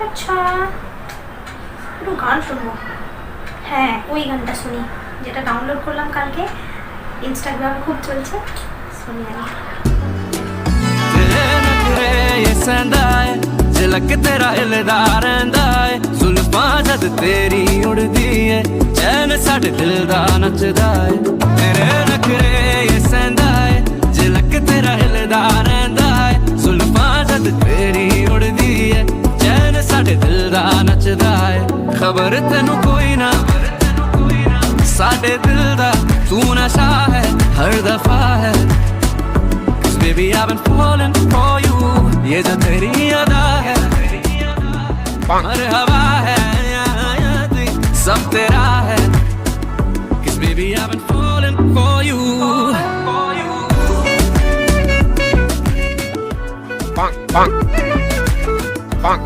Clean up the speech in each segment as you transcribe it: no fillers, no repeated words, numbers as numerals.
আচ্ছা, একটু গান শুনবো। হ্যাঁ, ওই গানটা শুনি যেটা ডাউনলোড করলাম কালকে, ইনস্টাগ্রামে খুব চলছে, শুনি আমি। झलक तेरा हिलदा रहिंदा है, जुल्फां जद तेरी उड़दी है, चैन साडे दिल दा नचदा है। तेरे नखरे ये सहंदा है, झलक तेरा हिलदा रहिंदा है, जुल्फां जद तेरी उड़दी है, चैन साडे दिल दा नचदा है। खबर तैनू कोई ना साडे दिल दा तू नशा है हर दफा है। Baby, I've been falling for you, ये जो तेरी अदा है, मरहबा है, सब तेरा है। Cause baby, I've been falling for you. Bonk, bonk, bonk.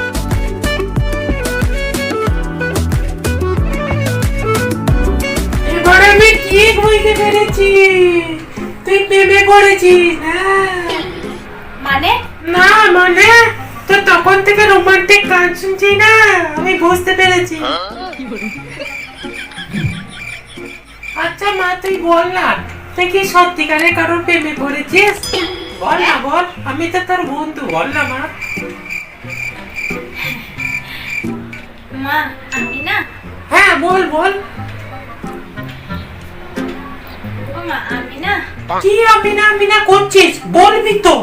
এবার আমি ঠিক বুঝতে পেরেছি, তুই প্রেমে করেছিস না? মানে না মানে তো তখন থেকে রোমান্টিক গান শুনছি না, আমি বুঝতে পেরেছি। আচ্ছা মা, তুই বল না, তুই কি সত্যিকারে কারোর প্রেমে পড়েছিস? বল না বল, আমি তো তোর বন্ধু, বল না মা। মা, আমি না, হ্যাঁ বল বল। ও মা, আমি না, কি আমি না করছিস, বলবি তো।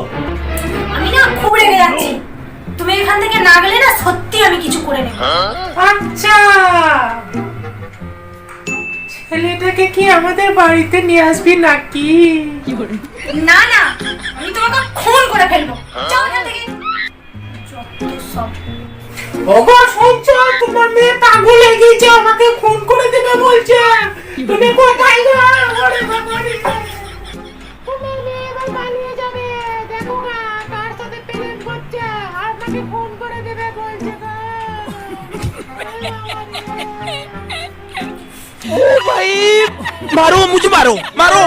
আমি না খুব রেগে যাচ্ছি, তুমি এখান থেকে না গেলে না সত্যি আমি কিছু করে নেব। আচ্ছা, ছেলেটাকে কি আমাদের বাড়িতে নিয়ে আসবি নাকি? না না, আমি তোমাকে খুন করে ফেলবো, যাও এখান থেকে। যত সব। ওগো শুনছো, তোমার মেয়ে পাগল হয়ে গেছে, আমাকে খুন করে দেবে বলছে। তুমি কোথায় যাও? ওরে বাবা রে, তোমার মেয়ে এবার পালিয়ে যাবে, দেখো না কার সাথে প্রেম করছে, আপনাকে খুন করে দেবে বলছে গো। ओ भाई, मारो मुझे, मारो मारो।